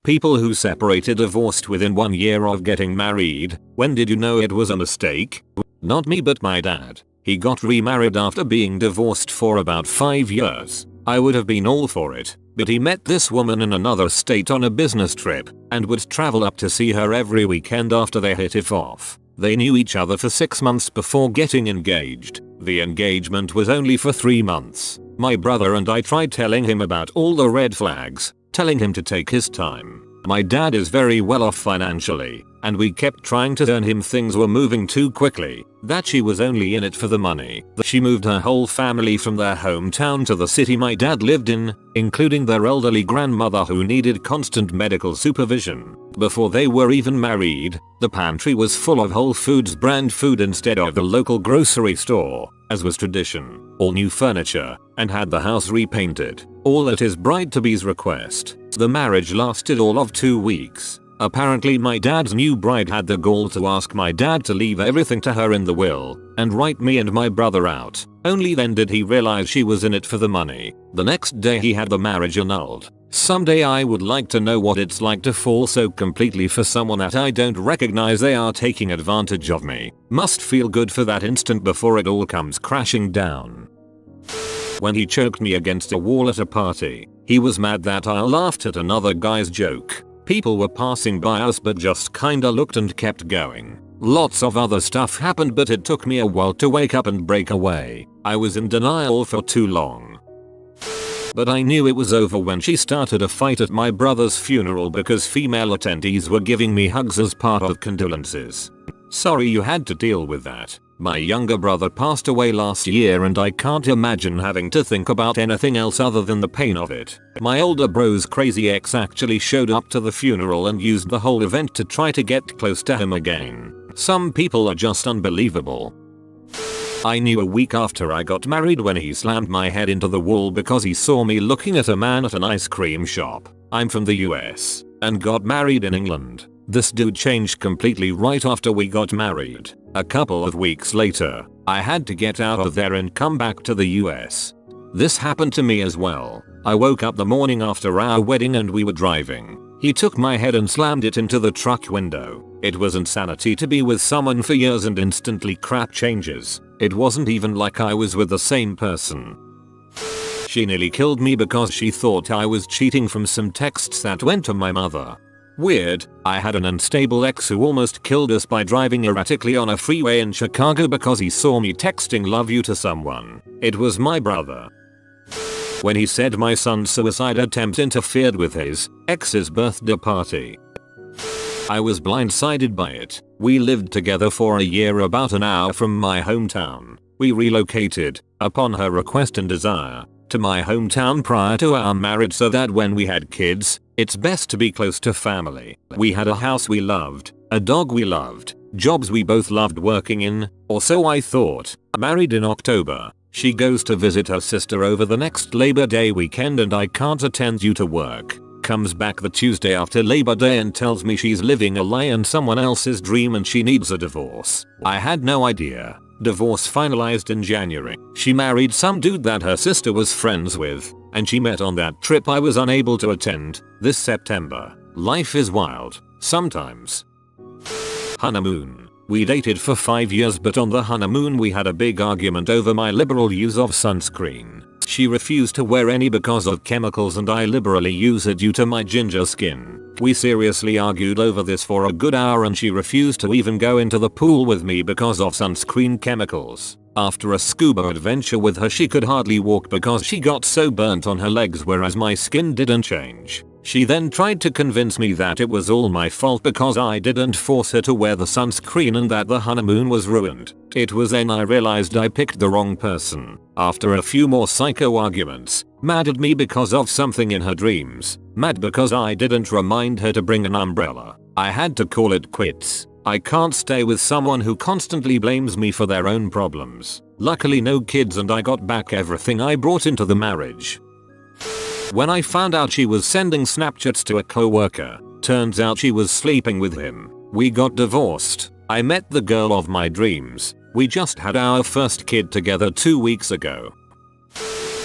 People who separated divorced within 1 year of getting married. When did you know it was a mistake? Not me, but my dad. He got remarried after being divorced for about 5 years. I would have been all for it, but he met this woman in another state on a business trip and would travel up to see her every weekend after they hit it off. They knew each other for 6 months before getting engaged. The engagement was only for 3 months. My brother and I tried telling him about all the red flags, telling him to take his time. My dad is very well off financially, and we kept trying to tell him things were moving too quickly, that she was only in it for the money. She moved her whole family from their hometown to the city my dad lived in, including their elderly grandmother who needed constant medical supervision. Before they were even married, the pantry was full of Whole Foods brand food instead of the local grocery store, as was tradition. All new furniture, and had the house repainted, all at his bride-to-be's request. The marriage lasted all of 2 weeks. Apparently my dad's new bride had the gall to ask my dad to leave everything to her in the will, and write me and my brother out. Only then did he realize she was in it for the money. The next day he had the marriage annulled. Someday I would like to know what it's like to fall so completely for someone that I don't recognize they are taking advantage of me. Must feel good for that instant before it all comes crashing down. When he choked me against a wall at a party, he was mad that I laughed at another guy's joke. People were passing by us but just kinda looked and kept going. Lots of other stuff happened but it took me a while to wake up and break away. I was in denial for too long. But I knew it was over when she started a fight at my brother's funeral because female attendees were giving me hugs as part of condolences. Sorry you had to deal with that. My younger brother passed away last year and I can't imagine having to think about anything else other than the pain of it. My older bro's crazy ex actually showed up to the funeral and used the whole event to try to get close to him again. Some people are just unbelievable. I knew a week after I got married when he slammed my head into the wall because he saw me looking at a man at an ice cream shop. I'm from the US and got married in England. This dude changed completely right after we got married. A couple of weeks later, I had to get out of there and come back to the US. This happened to me as well. I woke up the morning after our wedding and we were driving. He took my head and slammed it into the truck window. It was insanity to be with someone for years and instantly crap changes. It wasn't even like I was with the same person. She nearly killed me because she thought I was cheating from some texts that went to my mother. Weird, I had an unstable ex who almost killed us by driving erratically on a freeway in Chicago because he saw me texting love you to someone. It was my brother. When he said my son's suicide attempt interfered with his ex's birthday party. I was blindsided by it. We lived together for a year about an hour from my hometown. We relocated, upon her request and desire, to my hometown prior to our marriage so that when we had kids, it's best to be close to family. We had a house we loved, a dog we loved, jobs we both loved working in, or so I thought. Married in October, she goes to visit her sister over the next Labor Day weekend and I can't attend due to work. Comes back the Tuesday after Labor Day and tells me she's living a lie and someone else's dream and she needs a divorce. I had no idea. Divorce finalized in January. She married some dude that her sister was friends with, and she met on that trip I was unable to attend, this September. Life is wild, sometimes. Honeymoon. We dated for 5 years but on the honeymoon we had a big argument over my liberal use of sunscreen. She refused to wear any because of chemicals and I liberally use it due to my ginger skin. We seriously argued over this for a good hour and she refused to even go into the pool with me because of sunscreen chemicals. After a scuba adventure with her she could hardly walk because she got so burnt on her legs whereas my skin didn't change. She then tried to convince me that it was all my fault because I didn't force her to wear the sunscreen and that the honeymoon was ruined. It was then I realized I picked the wrong person. After a few more psycho arguments, mad at me because of something in her dreams, mad because I didn't remind her to bring an umbrella, I had to call it quits. I can't stay with someone who constantly blames me for their own problems. Luckily no kids and I got back everything I brought into the marriage. When I found out she was sending Snapchats to a coworker, turns out she was sleeping with him. We got divorced. I met the girl of my dreams. We just had our first kid together 2 weeks ago.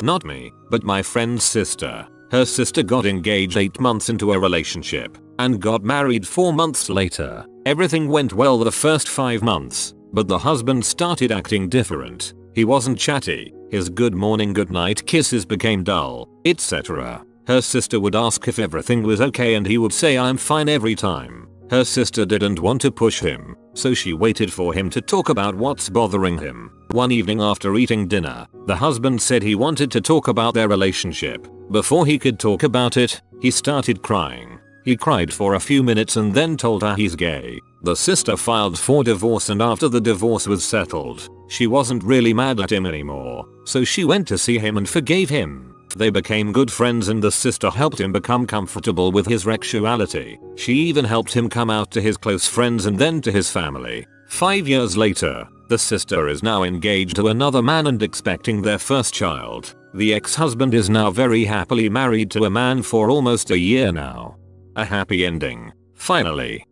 Not me, but my friend's sister. Her sister got engaged 8 months into a relationship and got married 4 months later. Everything went well the first 5 months, but the husband started acting different. He wasn't chatty, his good morning good night kisses became dull, etc. Her sister would ask if everything was okay and he would say I'm fine every time. Her sister didn't want to push him, so she waited for him to talk about what's bothering him. One evening after eating dinner, the husband said he wanted to talk about their relationship. Before he could talk about it, he started crying. He cried for a few minutes and then told her he's gay. The sister filed for divorce, and after the divorce was settled, she wasn't really mad at him anymore, so she went to see him and forgave him. They became good friends and the sister helped him become comfortable with his sexuality. She even helped him come out to his close friends and then to his family. 5 years later, the sister is now engaged to another man and expecting their first child. The ex-husband is now very happily married to a man for almost a year now. A happy ending. Finally.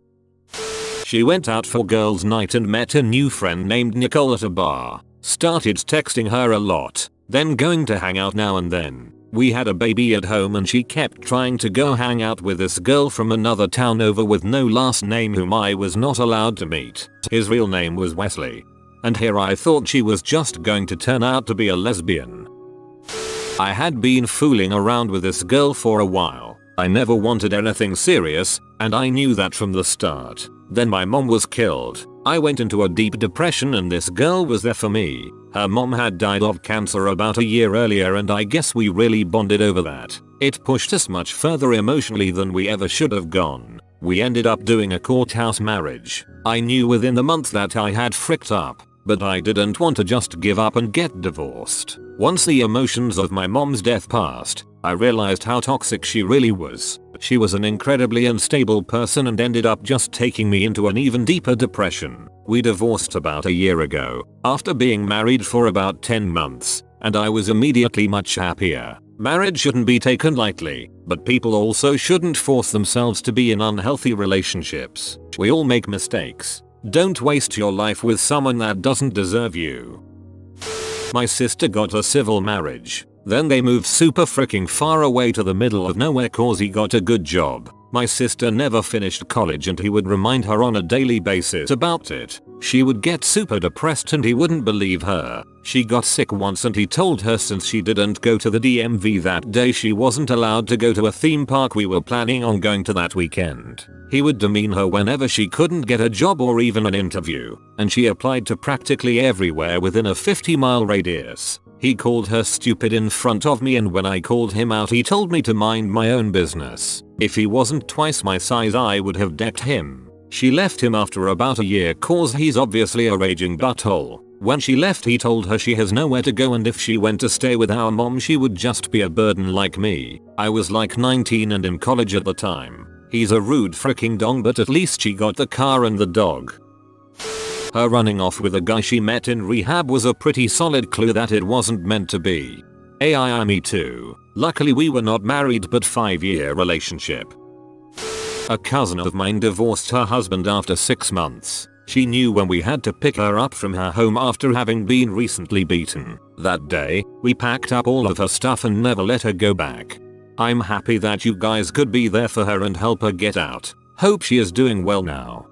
She went out for girls' night and met a new friend named Nicole at a bar. Started texting her a lot, then going to hang out now and then. We had a baby at home and she kept trying to go hang out with this girl from another town over with no last name whom I was not allowed to meet. His real name was Wesley. And here I thought she was just going to turn out to be a lesbian. I had been fooling around with this girl for a while. I never wanted anything serious, and I knew that from the start. Then my mom was killed. I went into a deep depression and this girl was there for me. Her mom had died of cancer about a year earlier and I guess we really bonded over that. It pushed us much further emotionally than we ever should have gone. We ended up doing a courthouse marriage. I knew within the month that I had fricked up, but I didn't want to just give up and get divorced. Once the emotions of my mom's death passed, I realized how toxic she really was. She was an incredibly unstable person and ended up just taking me into an even deeper depression. We divorced about a year ago, after being married for about 10 months, and I was immediately much happier. Marriage shouldn't be taken lightly, but people also shouldn't force themselves to be in unhealthy relationships. We all make mistakes. Don't waste your life with someone that doesn't deserve you. My sister got a civil marriage. Then they moved super freaking far away to the middle of nowhere cause he got a good job. My sister never finished college and he would remind her on a daily basis about it. She would get super depressed and he wouldn't believe her. She got sick once and he told her since she didn't go to the DMV that day she wasn't allowed to go to a theme park we were planning on going to that weekend. He would demean her whenever she couldn't get a job or even an interview, and she applied to practically everywhere within a 50-mile radius. He called her stupid in front of me and when I called him out he told me to mind my own business. If he wasn't twice my size I would have decked him. She left him after about a year cause he's obviously a raging butthole. When she left he told her she has nowhere to go and if she went to stay with our mom she would just be a burden like me. I was like 19 and in college at the time. He's a rude freaking dong but at least she got the car and the dog. Her running off with a guy she met in rehab was a pretty solid clue that it wasn't meant to be. Me too. Luckily we were not married but 5-year relationship. A cousin of mine divorced her husband after 6 months. She knew when we had to pick her up from her home after having been recently beaten. That day, we packed up all of her stuff and never let her go back. I'm happy that you guys could be there for her and help her get out. Hope she is doing well now.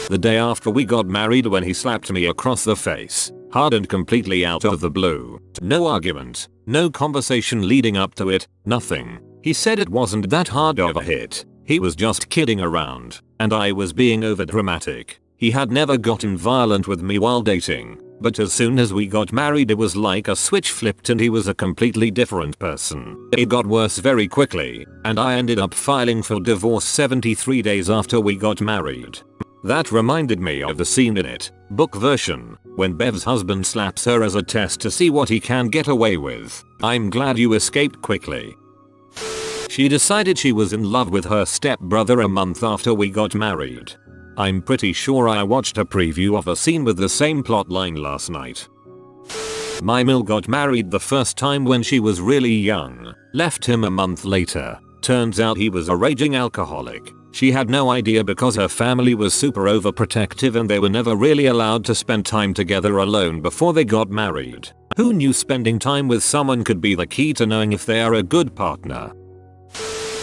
The day after we got married when he slapped me across the face, hard and completely out of the blue. No argument, no conversation leading up to it, nothing. He said it wasn't that hard of a hit. He was just kidding around, and I was being overdramatic. He had never gotten violent with me while dating, but as soon as we got married it was like a switch flipped and he was a completely different person. It got worse very quickly, and I ended up filing for divorce 73 days after we got married. That reminded me of the scene in It, book version, when Bev's husband slaps her as a test to see what he can get away with. I'm glad you escaped quickly. She decided she was in love with her stepbrother a month after we got married. I'm pretty sure I watched a preview of a scene with the same plotline last night. My Mill got married the first time when she was really young, left him a month later. Turns out he was a raging alcoholic. She had no idea because her family was super overprotective and they were never really allowed to spend time together alone before they got married. Who knew spending time with someone could be the key to knowing if they are a good partner?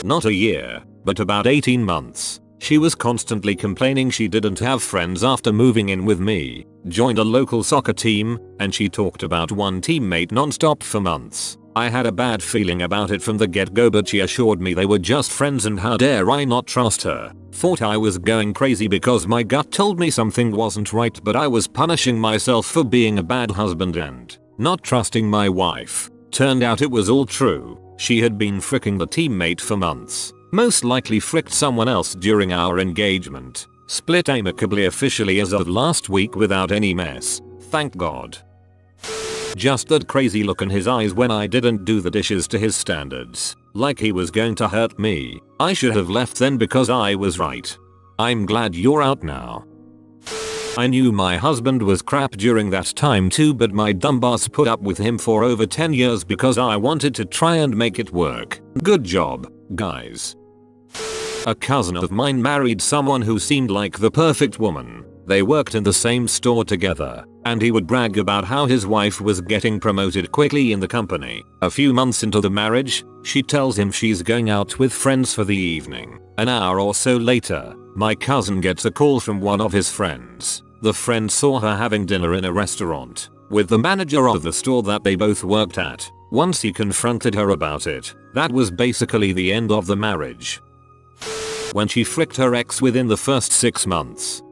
Not a year, but about 18 months. She was constantly complaining she didn't have friends after moving in with me, joined a local soccer team, and she talked about one teammate non-stop for months. I had a bad feeling about it from the get-go, but she assured me they were just friends and how dare I not trust her. Thought I was going crazy because my gut told me something wasn't right, but I was punishing myself for being a bad husband and not trusting my wife. Turned out it was all true. She had been fricking the teammate for months. Most likely fricked someone else during our engagement. Split amicably officially as of last week without any mess. Thank God. Just that crazy look in his eyes when I didn't do the dishes to his standards. Like he was going to hurt me. I should have left then because I was right. I'm glad you're out now. I knew my husband was crap during that time too, but my dumb ass put up with him for over 10 years because I wanted to try and make it work. Good job, guys. A cousin of mine married someone who seemed like the perfect woman. They worked in the same store together, and he would brag about how his wife was getting promoted quickly in the company. A few months into the marriage, she tells him she's going out with friends for the evening. An hour or so later, my cousin gets a call from one of his friends. The friend saw her having dinner in a restaurant with the manager of the store that they both worked at. Once he confronted her about it, that was basically the end of the marriage. When she fricked her ex within the first 6 months.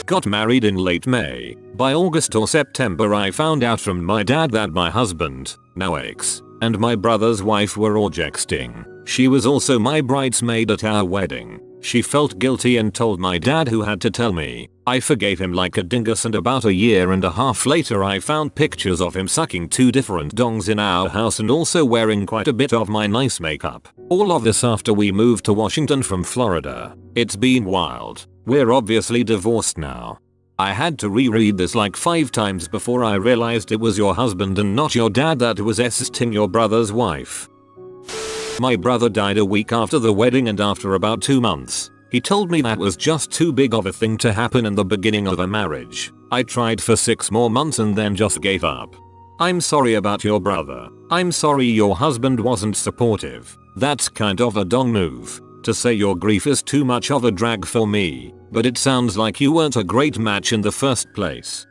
Got married in late May. By August or September I found out from my dad that my husband, now ex, and my brother's wife were all texting. She was also my bridesmaid at our wedding. She felt guilty and told my dad, who had to tell me. I forgave him like a dingus, and about a year and a half later I found pictures of him sucking 2 different dongs in our house and also wearing quite a bit of my nice makeup. All of this after we moved to Washington from Florida. It's been wild. We're obviously divorced now. I had to reread this like 5 times before I realized it was your husband and not your dad that was assisting your brother's wife. My brother died a week after the wedding, and after about 2 months, he told me that was just too big of a thing to happen in the beginning of a marriage. I tried for 6 more months and then just gave up. I'm sorry about your brother. I'm sorry your husband wasn't supportive. That's kind of a dong move. To say your grief is too much of a drag for me, but it sounds like you weren't a great match in the first place.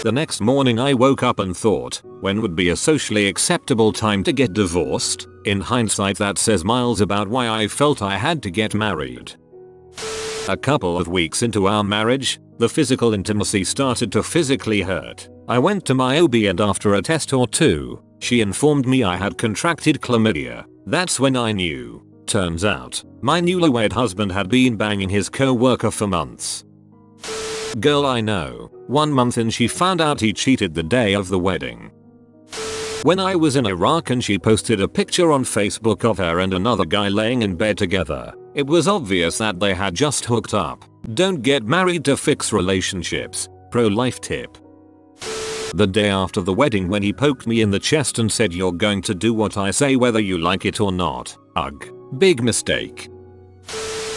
The next morning I woke up and thought, when would be a socially acceptable time to get divorced? In hindsight that says miles about why I felt I had to get married. A couple of weeks into our marriage, the physical intimacy started to physically hurt. I went to my OB and after a test or 2, she informed me I had contracted chlamydia. That's when I knew. Turns out, my newlywed husband had been banging his co-worker for months. Girl I know, 1 month in she found out he cheated the day of the wedding. When I was in Iraq and she posted a picture on Facebook of her and another guy laying in bed together, it was obvious that they had just hooked up. Don't get married to fix relationships. Pro-life tip. The day after the wedding when he poked me in the chest and said, "You're going to do what I say whether you like it or not." Ugh. Big mistake.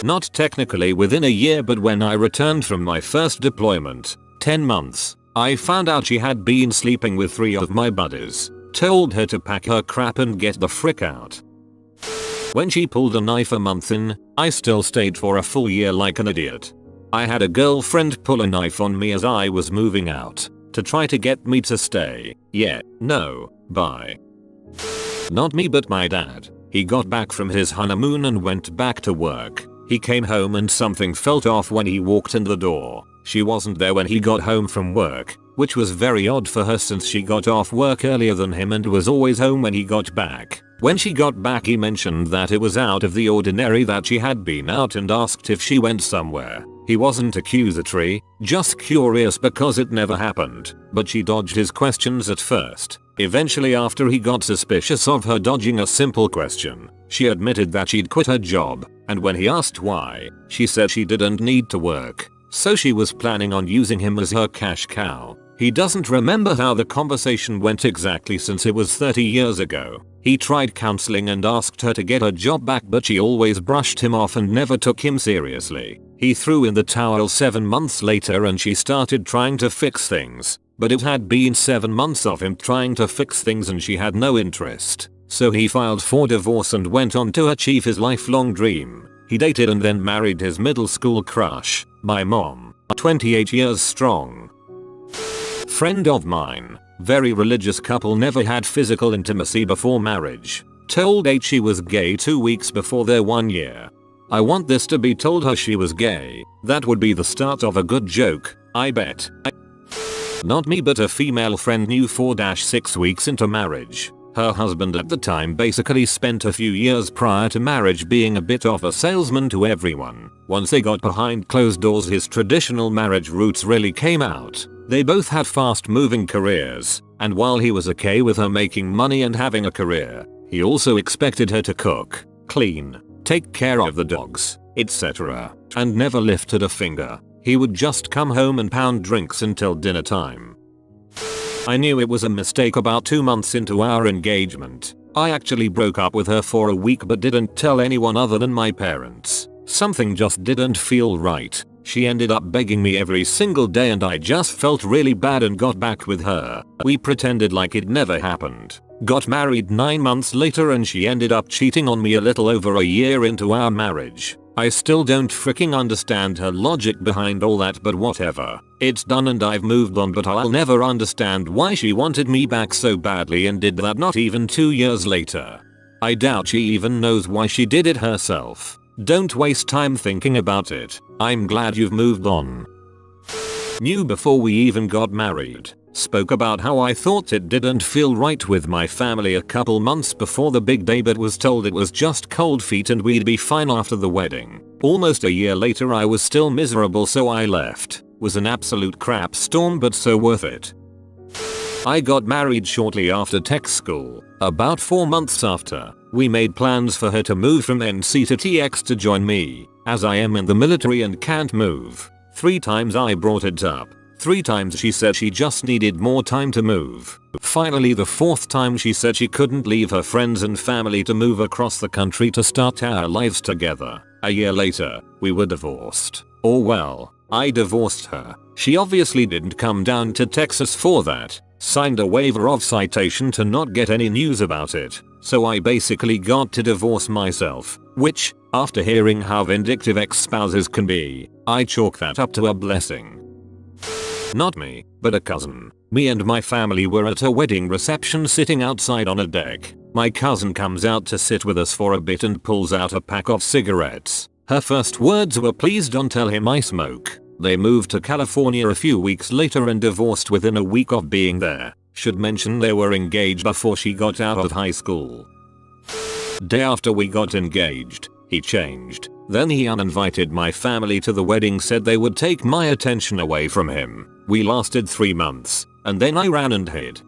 Not technically within a year, but when I returned from my first deployment, 10 months, I found out she had been sleeping with 3 of my buddies. Told her to pack her crap and get the frick out. When she pulled a knife a month in, I still stayed for a full year like an idiot. I had a girlfriend pull a knife on me as I was moving out, to try to get me to stay. Yeah, no, bye. Not me but my dad. He got back from his honeymoon and went back to work. He came home and something felt off when he walked in the door. She wasn't there when he got home from work, which was very odd for her since she got off work earlier than him and was always home when he got back. When she got back he mentioned that it was out of the ordinary that she had been out and asked if she went somewhere. He wasn't accusatory, just curious because it never happened, but she dodged his questions at first. Eventually, after he got suspicious of her dodging a simple question, she admitted that she'd quit her job, and when he asked why, she said she didn't need to work, so she was planning on using him as her cash cow. He doesn't remember how the conversation went exactly since it was 30 years ago. He tried counseling and asked her to get her job back, but she always brushed him off and never took him seriously. He threw in the towel 7 months later and she started trying to fix things. But it had been 7 months of him trying to fix things and she had no interest. So he filed for divorce and went on to achieve his lifelong dream. He dated and then married his middle school crush, my mom, 28 years strong. Friend of mine, very religious couple, never had physical intimacy before marriage. Told H she was gay 2 weeks before their 1 year. I want this to be told her she was gay. That would be the start of a good joke, I bet. Not me, but a female friend knew 4-6 weeks into marriage. Her husband at the time basically spent a few years prior to marriage being a bit of a salesman to everyone. Once they got behind closed doors, his traditional marriage roots really came out. They both had fast moving careers, and while he was okay with her making money and having a career, he also expected her to cook, clean, take care of the dogs, etc. and never lifted a finger. He would just come home and pound drinks until dinner time. I knew it was a mistake about 2 months into our engagement. I actually broke up with her for a week but didn't tell anyone other than my parents. Something just didn't feel right. She ended up begging me every single day and I just felt really bad and got back with her. We pretended like it never happened. Got married 9 months later and she ended up cheating on me a little over a year into our marriage. I still don't freaking understand her logic behind all that, but whatever. It's done and I've moved on, but I'll never understand why she wanted me back so badly and did that not even 2 years later. I doubt she even knows why she did it herself. Don't waste time thinking about it. I'm glad you've moved on. Knew before we even got married. Spoke about how I thought it didn't feel right with my family a couple months before the big day, but was told it was just cold feet and we'd be fine after the wedding. Almost a year later I was still miserable, so I left. Was an absolute crap storm, but so worth it. I got married shortly after tech school. About 4 months after, we made plans for her to move from NC to TX to join me, as I am in the military and can't move. 3 times I brought it up. 3 times she said she just needed more time to move. Finally, the 4th time she said she couldn't leave her friends and family to move across the country to start our lives together. A year later, we were divorced. Or well, I divorced her. She obviously didn't come down to Texas for that. Signed a waiver of citation to not get any news about it. So I basically got to divorce myself, which, after hearing how vindictive ex-spouses can be, I chalk that up to a blessing. Not me, but a cousin. Me and my family were at a wedding reception sitting outside on a deck. My cousin comes out to sit with us for a bit and pulls out a pack of cigarettes. Her first words were, "Please don't tell him I smoke." They moved to California a few weeks later and divorced within a week of being there. Should mention they were engaged before she got out of high school. Day after we got engaged, he changed. Then he uninvited my family to the wedding, said they would take my attention away from him. We lasted 3 months, and then I ran and hid.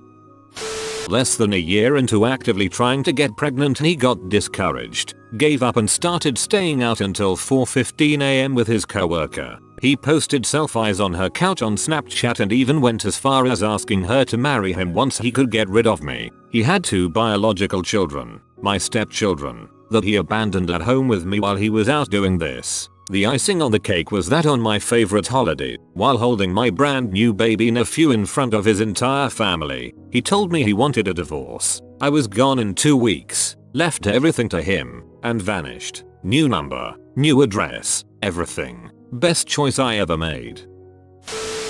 Less than a year into actively trying to get pregnant, he got discouraged, gave up and started staying out until 4:15 AM with his coworker. He posted selfies on her couch on Snapchat and even went as far as asking her to marry him once he could get rid of me. He had 2 biological children, my stepchildren, that he abandoned at home with me while he was out doing this. The icing on the cake was that on my favorite holiday, while holding my brand new baby nephew in front of his entire family, he told me he wanted a divorce. I was gone in 2 weeks, left everything to him, and vanished. New number, new address, everything. Best choice I ever made.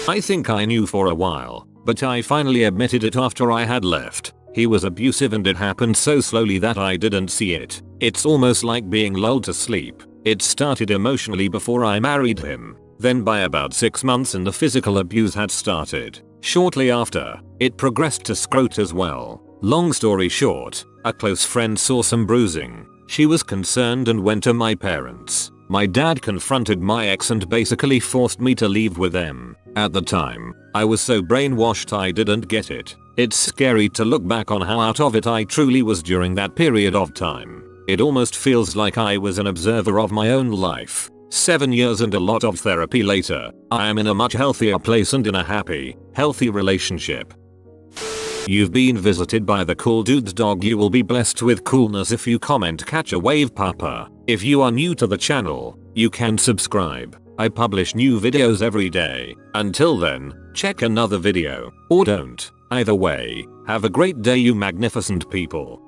I think I knew for a while, but I finally admitted it after I had left. He was abusive and it happened so slowly that I didn't see it. It's almost like being lulled to sleep. It started emotionally before I married him. Then by about 6 months and the physical abuse had started. Shortly after, it progressed to scrot as well. Long story short, a close friend saw some bruising. She was concerned and went to my parents. My dad confronted my ex and basically forced me to leave with them. At the time, I was so brainwashed I didn't get it. It's scary to look back on how out of it I truly was during that period of time. It almost feels like I was an observer of my own life. 7 years and a lot of therapy later, I am in a much healthier place and in a happy, healthy relationship. You've been visited by the cool dude's dog. You will be blessed with coolness if you comment catch a wave papa. If you are new to the channel, you can subscribe. I publish new videos every day. Until then, check another video, or don't. Either way, have a great day you magnificent people.